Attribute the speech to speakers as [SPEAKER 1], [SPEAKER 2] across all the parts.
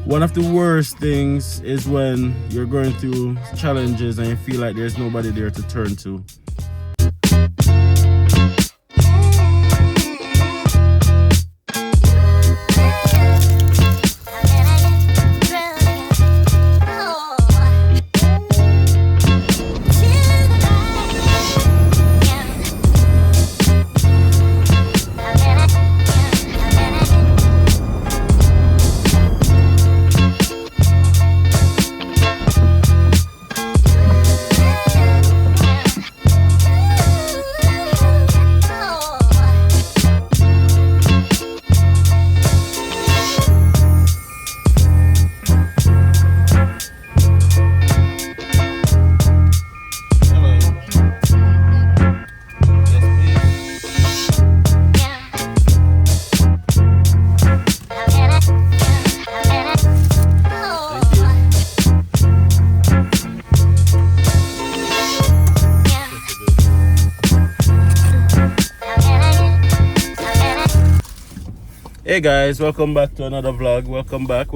[SPEAKER 1] One of the worst things is when you're going through challenges and you feel like there's nobody there to turn to. Hey guys, welcome back to another vlog. Welcome back.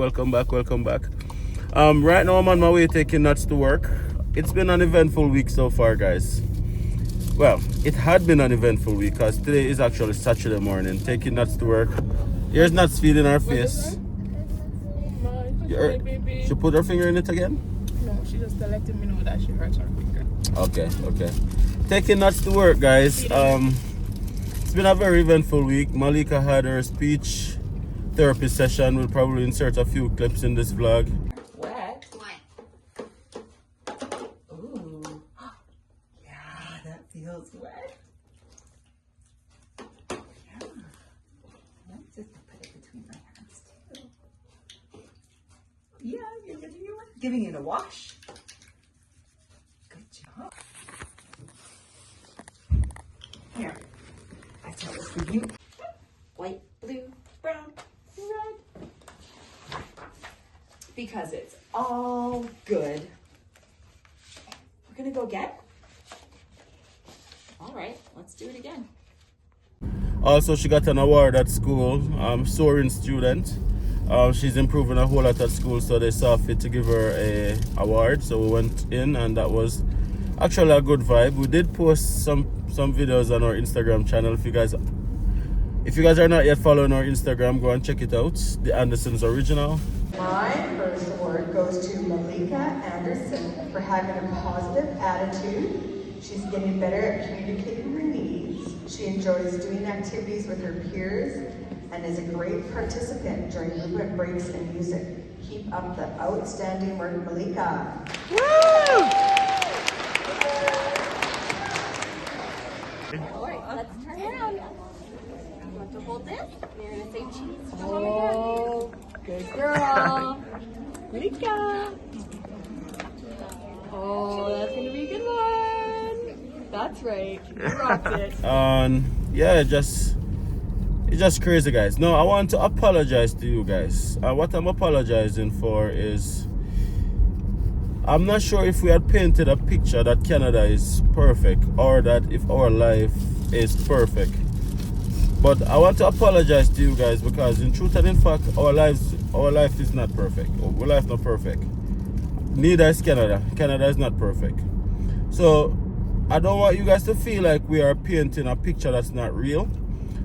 [SPEAKER 1] Right now I'm on my way taking Nuts to work. It's been an eventful week so far, guys. Well, it had been an eventful week because today is actually Saturday morning. Taking Nuts to work. Here's Nuts feeding our face. She put her finger in it again?
[SPEAKER 2] No, she just letting me know that she hurt her finger.
[SPEAKER 1] Okay. Taking Nuts to work, guys. It's been a very eventful week. Malika had her speech therapy session. We'll probably insert a few clips in this vlog.
[SPEAKER 3] Wet? Ooh. Yeah, that feels wet. Yeah. Let's just put it between my hands too. Yeah, you're giving it a wash. Good job. Here. I tell this for you. White, blue, brown, red. Because it's all good. We're gonna go get. All right, let's do it again.
[SPEAKER 1] Also, she got an award at school, soaring student. She's improving a whole lot at school, so they saw fit to give her a award. So we went in, and that was actually a good vibe. We did post some videos on our Instagram channel. If you guys are not yet following our Instagram, go and check it out. The Andersons Original.
[SPEAKER 3] My first award goes to Malika Anderson for having a positive attitude. She's getting better at communicating her needs. She enjoys doing activities with her peers and is a great participant during movement breaks and music. Keep up the outstanding work, Malika.
[SPEAKER 1] Woo!
[SPEAKER 4] Alright, let's turn around. You want to hold this? You're going to say cheese.
[SPEAKER 2] Oh, good girl. Rika. Oh, that's going to be a good one. That's right. You rocked it.
[SPEAKER 1] Yeah, it's just crazy, guys. No, I want to apologize to you guys. What I'm apologizing for is I'm not sure if we had painted a picture that Canada is perfect or that if our life is perfect. But I want to apologize to you guys because in truth and in fact, our life is not perfect. Our life is not perfect. Neither is Canada. Canada is not perfect. So I don't want you guys to feel like we are painting a picture that's not real.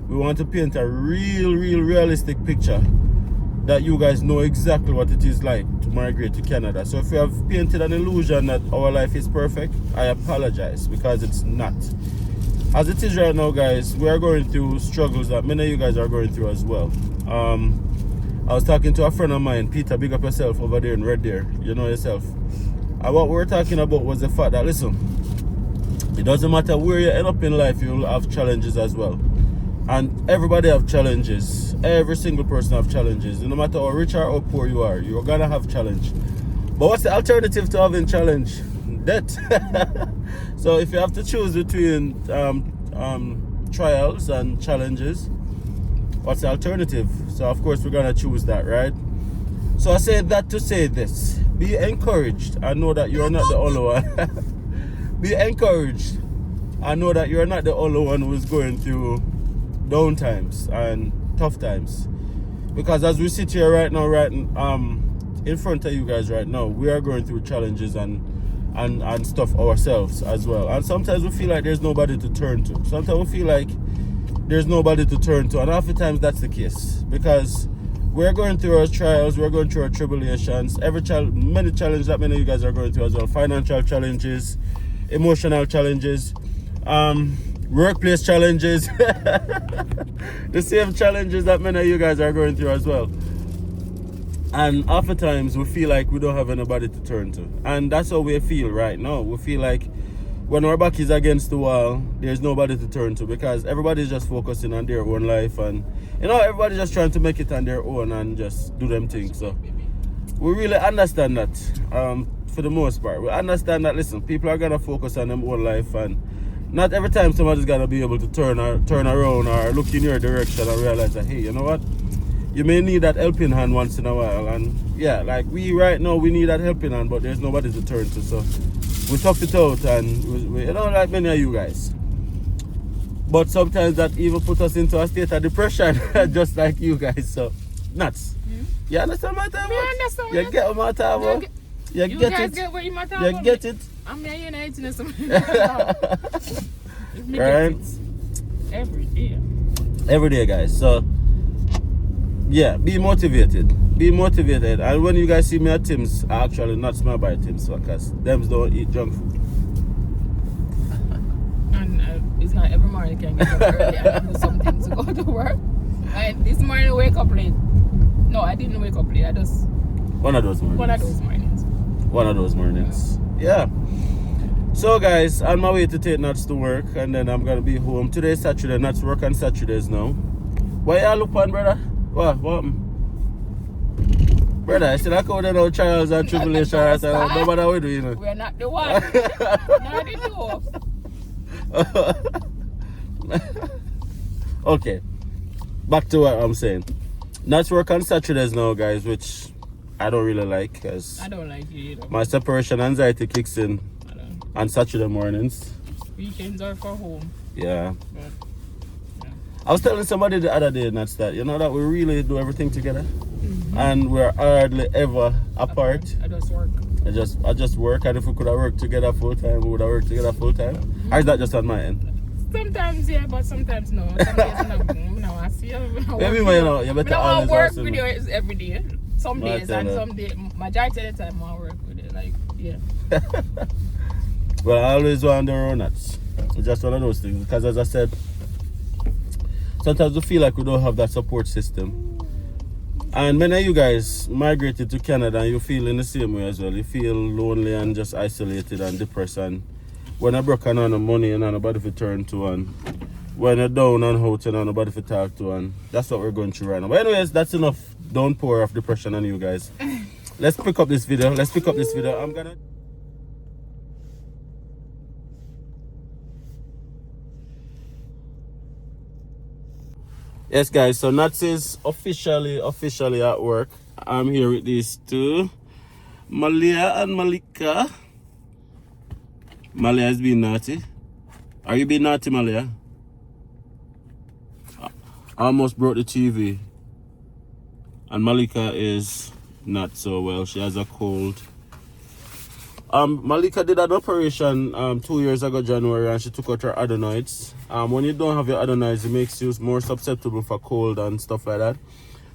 [SPEAKER 1] We want to paint a realistic picture that you guys know exactly what it is like to migrate to Canada. So if we have painted an illusion that our life is perfect, I apologize because it's not. As it is right now, guys, we are going through struggles that many of you guys are going through as well. I was talking to a friend of mine, Peter, big up yourself over there in Red Deer, you know yourself. And what we were talking about was the fact that, listen, it doesn't matter where you end up in life, you'll have challenges as well. And everybody have challenges. Every single person have challenges. No matter how rich or how poor you are, you're gonna have challenge. But what's the alternative to having challenge? Debt. So if you have to choose between trials and challenges, what's the alternative? So of course we're gonna choose that, right? So I say that to say this: be encouraged. I know that you are not the only one. Be encouraged. I know that you are not the only one who's going through down times and tough times, because as we sit here right now, in front of you guys right now, we are going through challenges and stuff ourselves as well. And sometimes we feel like there's nobody to turn to. Sometimes we feel like there's nobody to turn to, and half the times that's the case, because we're going through our trials, we're going through our tribulations, many challenges that many of you guys are going through as well. Financial challenges, emotional challenges, workplace challenges, the same challenges that many of you guys are going through as well. And oftentimes we feel like we don't have anybody to turn to, and that's how we feel right now. We feel like when our back is against the wall, there's nobody to turn to, because everybody's just focusing on their own life, and everybody's just trying to make it on their own and just do them things. So we really understand that, for the most part. We understand that, listen, people are gonna focus on their own life, and not every time somebody's gonna be able to turn around or look in your direction and realize that, hey, you know what? You may need that helping hand once in a while. And yeah, like we right now, we need that helping hand, but there's nobody to turn to. So we tough it out, and we like many of you guys. But sometimes that even put us into a state of depression, just like you guys. So nuts. You understand what I'm talking about?
[SPEAKER 5] I understand.
[SPEAKER 1] You get what I'm talking about? You get
[SPEAKER 5] guys
[SPEAKER 1] it?
[SPEAKER 5] get what you're talking about?
[SPEAKER 1] You get it?
[SPEAKER 5] I'm here uniting us.
[SPEAKER 1] Right?
[SPEAKER 5] Every day.
[SPEAKER 1] Every day, guys. So yeah, be motivated. Be motivated. And when you guys see me at Tim's, I actually not smell by Tim's, because them don't eat junk food.
[SPEAKER 5] And it's not every morning you can get up early and do something to go to work. And this morning I wake up late. No, I didn't wake up late. I just
[SPEAKER 1] One of those mornings. One of those mornings. Yeah. So guys, on my way to take Nuts to work, and then I'm gonna be home. Today's Saturday. Nuts work on Saturdays now. Why y'all look on, brother? What? Brother, I still go there no trials and tribulations. Right? No matter what we do, you know.
[SPEAKER 5] We're not the one. Not the two.
[SPEAKER 1] Okay. Back to what I'm saying. Nuts work on Saturdays now, guys, which I don't really like, because
[SPEAKER 5] I don't like it either.
[SPEAKER 1] my separation anxiety kicks in on Saturday mornings.
[SPEAKER 5] Weekends are for home.
[SPEAKER 1] Yeah.
[SPEAKER 5] But,
[SPEAKER 1] I was telling somebody the other day, Nuts, that that we really do everything together, and we're hardly ever apart.
[SPEAKER 5] I just work.
[SPEAKER 1] I just work, and if we could have worked together full time, we would have worked together full time. Or is that just on my end?
[SPEAKER 5] Sometimes yeah, but sometimes no. Some days no, I see you.
[SPEAKER 1] Maybe you better always
[SPEAKER 5] work
[SPEAKER 1] ask
[SPEAKER 5] with
[SPEAKER 1] me.
[SPEAKER 5] you every day. Some
[SPEAKER 1] No, I
[SPEAKER 5] days
[SPEAKER 1] tell
[SPEAKER 5] and
[SPEAKER 1] her.
[SPEAKER 5] some days, majority of the time I work with it. Like yeah.
[SPEAKER 1] Well, I always want to run Nuts. It's just one of those things, because as I said, sometimes we feel like we don't have that support system. And many of you guys migrated to Canada, and you feel in the same way as well. You feel lonely and just isolated and depressed. And when you're broken on the money and nobody to turn to, and when you're down and out and nobody to talk to, and that's what we're going through right now. But anyways, that's enough downpour of depression on you guys. Let's pick up this video. I'm gonna... Yes, guys, so Nuts is officially at work. I'm here with these two, Malia and Malika. Malia is being naughty. Are you being naughty, Malia? I almost broke the TV. And Malika is not so well. She has a cold. Malika did an operation 2 years ago, January, and she took out her adenoids. When you don't have your adenoids, it makes you more susceptible for cold and stuff like that.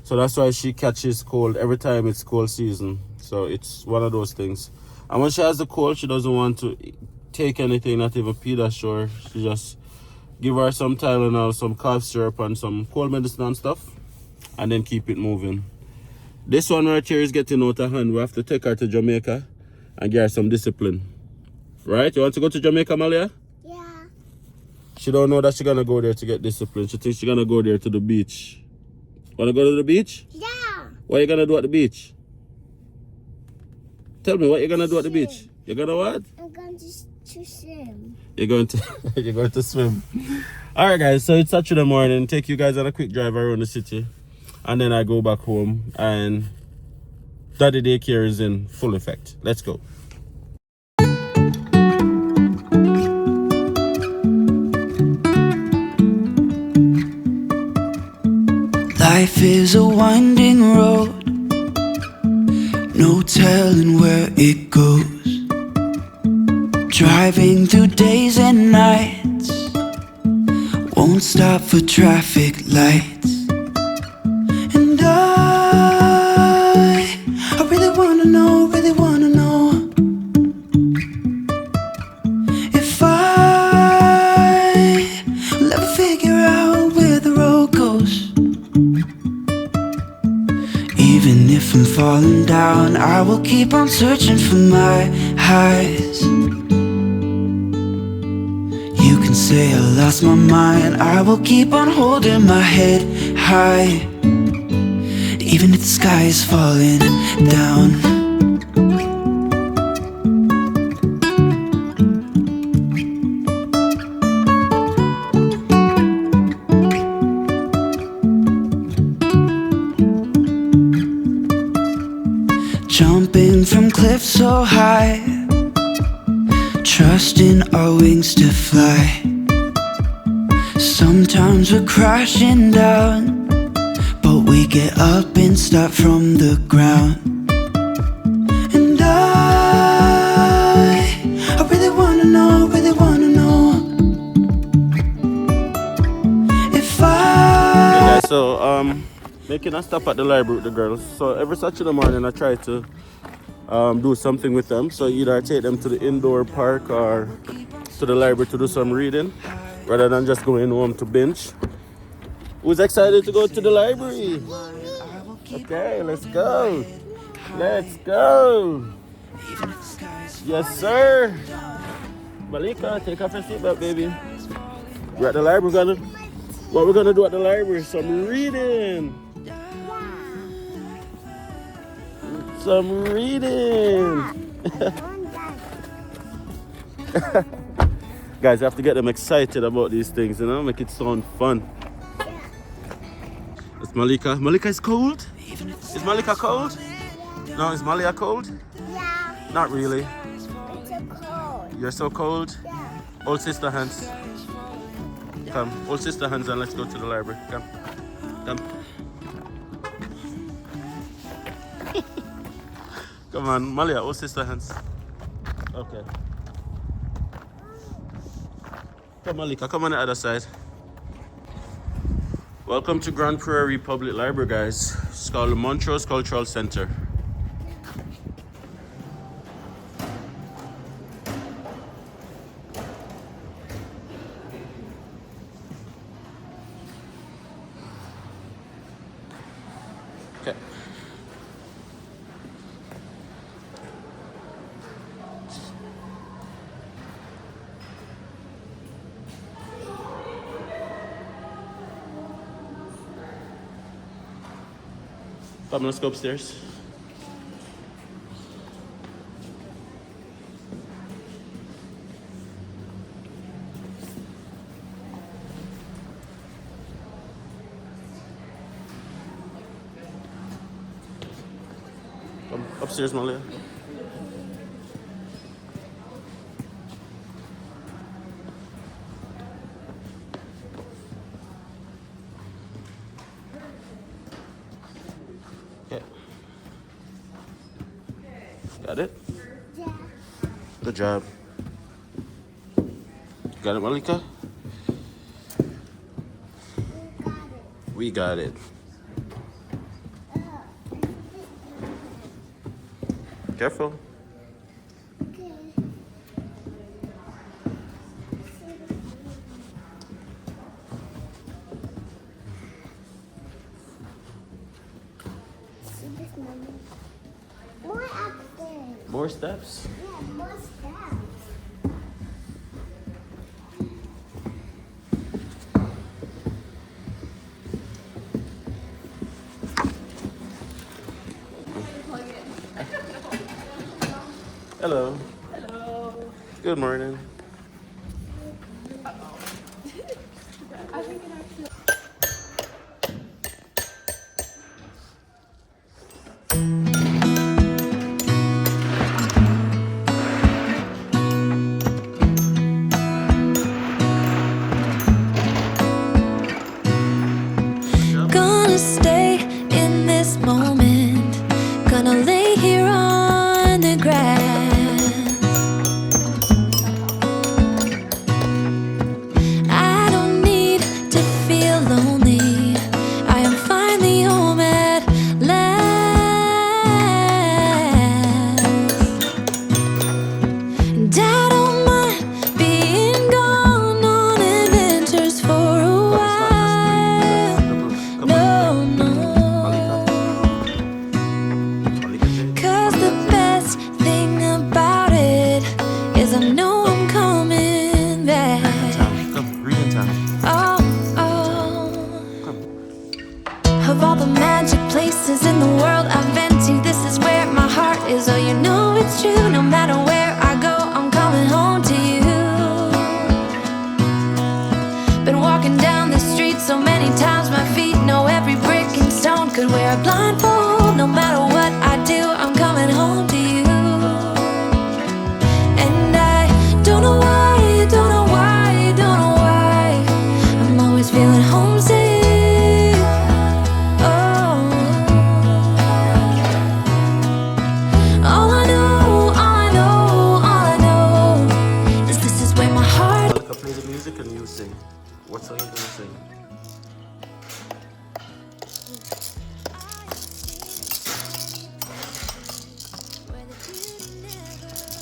[SPEAKER 1] So that's why she catches cold every time it's cold season. So it's one of those things. And when she has the cold, she doesn't want to take anything, not even Pediasure. She just give her some Tylenol, some cough syrup, and some cold medicine and stuff, and then keep it moving. This one right here is getting out of hand. We have to take her to Jamaica and get her some discipline. Right? You want to go to Jamaica, Malia?
[SPEAKER 4] Yeah.
[SPEAKER 1] She don't know that she's gonna go there to get discipline. She thinks she's gonna go there to the beach. Wanna go to the beach?
[SPEAKER 4] Yeah.
[SPEAKER 1] What are you gonna do at the beach? Tell me what you're gonna do at the beach. You're gonna what?
[SPEAKER 4] I'm going to swim.
[SPEAKER 1] You're going to swim. Alright guys, so it's Saturday morning. Take you guys on a quick drive around the city. And then I go back home, and Daddy daycare is in full effect. Let's go.
[SPEAKER 6] Life is a winding road. no telling where it goes. Driving through days and nights, won't stop for traffic lights. And I really wanna know, if I'll ever figure out where the road goes. Even if I'm falling down, I will keep on searching for my highs. You can say I lost my mind, I will keep on holding my head high. Even if the sky is falling down. Jumping from cliffs so high, trusting our wings to fly. Sometimes we're crashing down, but we get up and start from the ground. And I really wanna know, if
[SPEAKER 1] Okay, guys, so making a stop at the library with the girls. So every Saturday morning I try to do something with them. So either I take them to the indoor park or to the library to do some reading, rather than just going home to binge. Who's excited to go to the library? Okay, let's go. Let's go. Yes, sir. Malika, take off your seatbelt, baby. We're at the library. What we're gonna do at the library? Some reading. Some reading. Guys, I have to get them excited about these things, you know, make it sound fun. It's Malika. Malika is cold? Is Malika cold? No, is Malia cold?
[SPEAKER 4] Yeah.
[SPEAKER 1] Not really.
[SPEAKER 4] It's so cold.
[SPEAKER 1] You're so cold? Hold sister hands. Come, hold sister hands and let's go to the library. Come. Come. Come on, Malia, hold sister hands. Okay. Come, Malika, come on the other side. Welcome to Grand Prairie Public Library, guys. It's called the Montrose Cultural Center. Okay. Come, let's go upstairs. Come upstairs, Malia. Okay. Got it?
[SPEAKER 4] Yeah.
[SPEAKER 1] Good job. Got it, Malika? We got it. Careful.
[SPEAKER 4] Okay. See this number? More upstairs.
[SPEAKER 1] More steps?
[SPEAKER 4] Yeah, more steps.
[SPEAKER 1] Hello.
[SPEAKER 5] Hello.
[SPEAKER 1] Good morning.
[SPEAKER 7] Gonna stay in this moment. Gonna lay here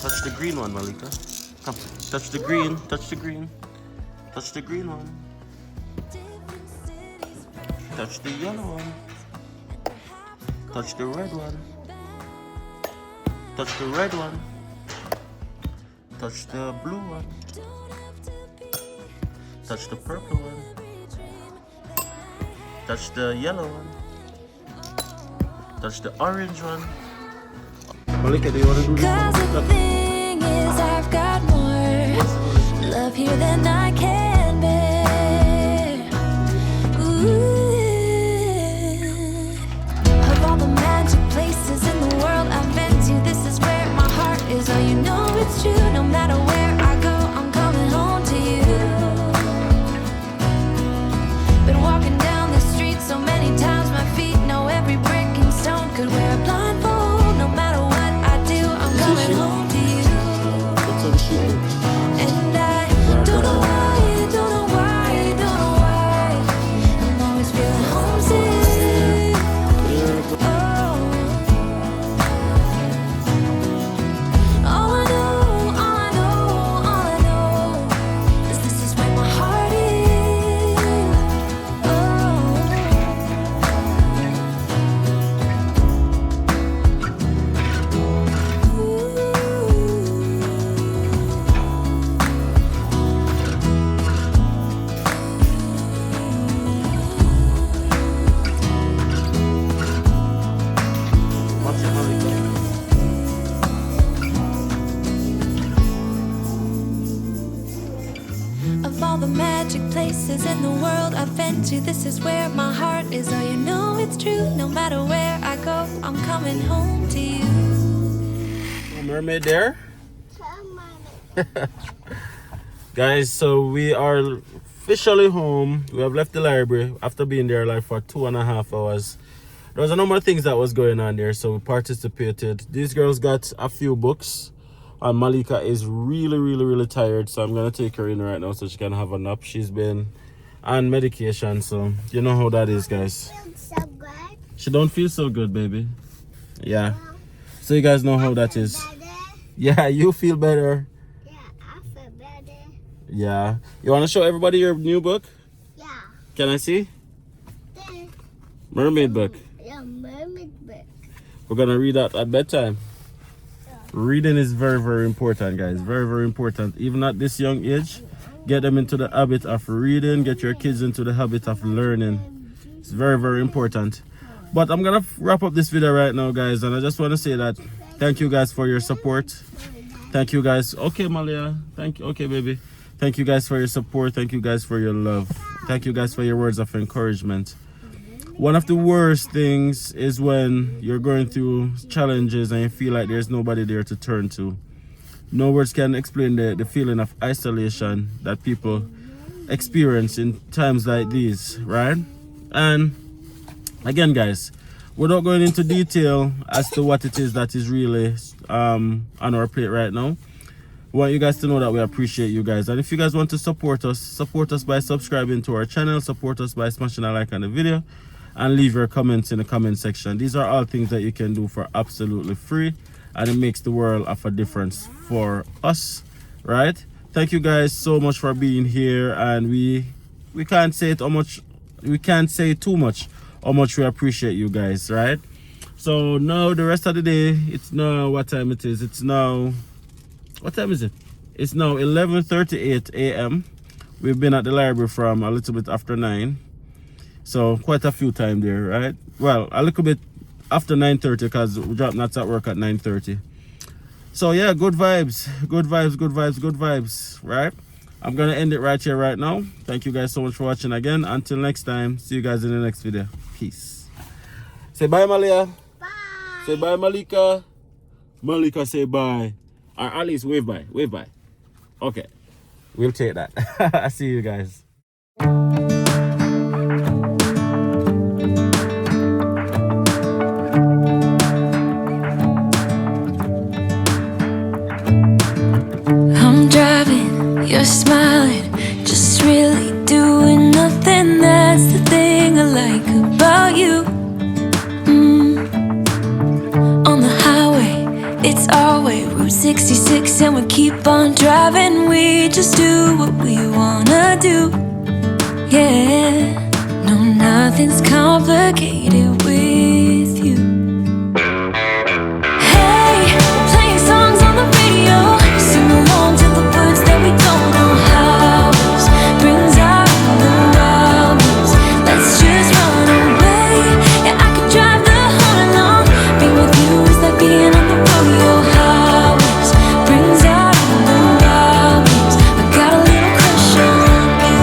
[SPEAKER 1] Touch the green one, Malika. Come, touch the green, touch the green. Touch the green one. Touch the yellow one. Touch the red one. Touch the red one. Touch the blue one. Touch the purple one. Touch the yellow one. Touch the orange one. Malika, do you want to do this one?
[SPEAKER 7] Cause the thing is I've got more love here than I can bear. Ooh. Of all the magic places in the world I've been to, this is where my heart is. Oh, you know it's true. No matter where I go, I'm coming home to you. Been walking down the street so many times, my feet know every brick and stone. Could wear a blindfold, no matter what I do, I'm coming home to you. And I don't know why, don't know why, don't know why I'm always feeling homesick. Oh. All I know, all I know, all I know is this is where my heart is.
[SPEAKER 1] What's it, Malika?
[SPEAKER 7] Of all the magic places in the world I've been to, this is where my heart is. Oh, you know it's true. No matter where I go, I'm coming home to you.
[SPEAKER 1] Mermaid there. Guys, so we are officially home. We have left the library after being there like for 2.5 hours. There was a number of things that was going on there, so we participated. These girls got a few books, and Malika is really tired, so I'm gonna take her in right now so she can have a nap. She's been on medication, so you know how that is, guys.
[SPEAKER 4] So good.
[SPEAKER 1] She don't feel so good, baby. Yeah, so you guys know how that is. Yeah, you feel better.
[SPEAKER 4] Yeah, I feel better.
[SPEAKER 1] Yeah, you want to show everybody your new book?
[SPEAKER 4] Yeah.
[SPEAKER 1] Can I see?
[SPEAKER 4] Then,
[SPEAKER 1] Mermaid book.
[SPEAKER 4] yeah, mermaid book.
[SPEAKER 1] We're gonna read that at bedtime. Reading is very important, guys. Very important. Even at this young age, get them into the habit of reading. Get your kids into the habit of learning. It's very important. But I'm gonna wrap up this video right now, guys, and I just want to say that thank you guys for your support. Thank you guys. Okay, Malia. Thank you. Okay, baby. Thank you guys for your support. Thank you guys for your love. Thank you guys for your words of encouragement. One of the worst things is when you're going through challenges and you feel like there's nobody there to turn to. No words can explain the feeling of isolation that people experience in times like these, right? And again, guys, without going into detail as to what it is that is really on our plate right now, we want you guys to know that we appreciate you guys. And if you guys want to support us by subscribing to our channel, support us by smashing a like on the video, and leave your comments in the comment section. These are all things that you can do for absolutely free, and it makes the world of a difference for us, right? Thank you guys so much for being here, and we can't say it too much how much we appreciate you guys, right? So now the rest of the day, it's now what time it is. It's now, what time is it? It's now 11:38 a.m. We've been at the library from a little bit after 9. So quite a few time there, right? Well, a little bit after 9:30 because we dropped nuts at work at 9:30. So yeah, good vibes, right? I'm gonna end it right here, right now. Thank you guys so much for watching again. Until next time, see you guys in the next video. Peace. Say bye, Malia.
[SPEAKER 4] Bye.
[SPEAKER 1] Say bye, Malika. Malika, say bye. Or at least wave bye. Wave bye. Okay. We'll take that. I see you guys.
[SPEAKER 7] I'm driving, you're smiling, just really doing nothing. That's the thing I like about you. On the highway, It's our way, Route 66, and we keep on driving. We just do what we wanna do. Yeah, no, nothing's complicated with you. Hey, playing songs on the radio, sing along to the words that we don't know how. Brings out the wild moves. Let's just run away. Yeah, I could drive the whole night long. Being with you is like being on the rodeo highways. Brings out the wild moves. I got a little crush on you.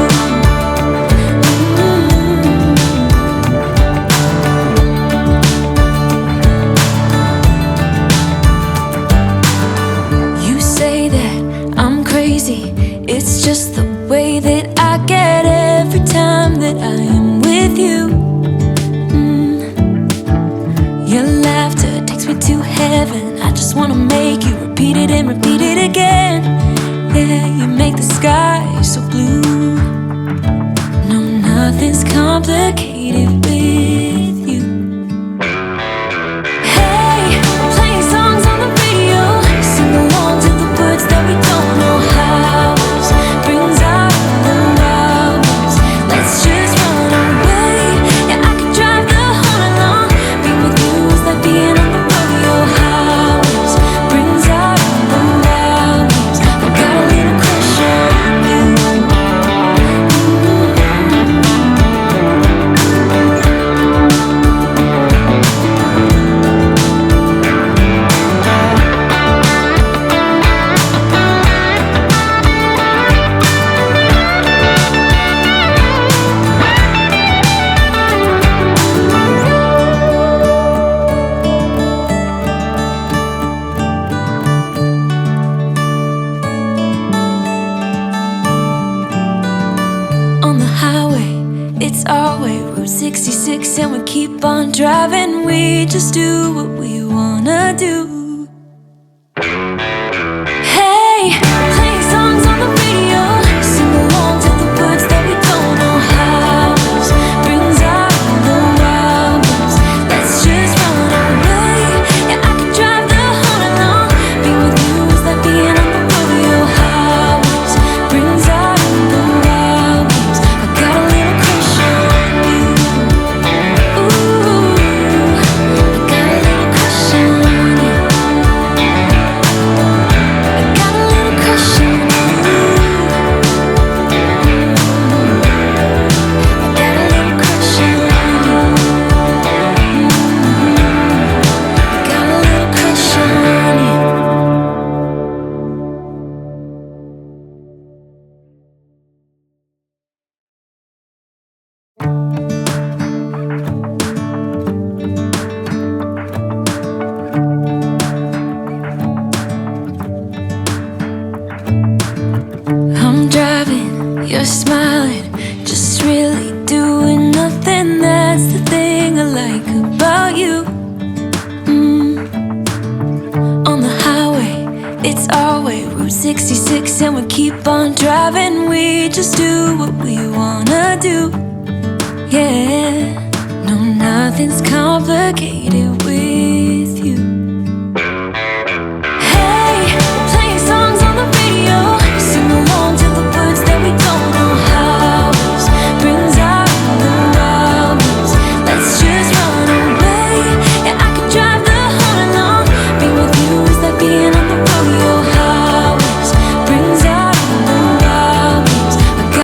[SPEAKER 7] You say that I'm crazy. It's just the way that I get every time that I am with you. Your laughter takes me to heaven. I just wanna make you repeat it and repeat it again. Yeah, you make the sky so blue. No, nothing's complicated with you. Hey, playing songs on the radio, sing along to the words that we don't know how. Brings out the wild moves. Let's just run away. Yeah, I could drive the whole night long. Being with you is like being on the rodeo highways. Brings out the wild moves. I got a little crush on you. On the highway, it's our way, Route 66, and we keep on driving. We just do what we wanna do. Hey, playing songs on the radio, sing along to the words that we don't know how. Brings out the wild moves. Let's just run away. Yeah, I could drive the whole night long. Being with you is like being on the rodeo highways. Brings out the wild moves. I got a little crush on you. Ooh, I got a little crush on you. I got a little crush on you. I got a little crush on you. I got a little crush on you. I'm driving, you're smiling, just really doing nothing. That's the thing I like about you. On the highway, it's our way, Route 66, and we keep on driving. We just do what we wanna do. Yeah, no, nothing's complicated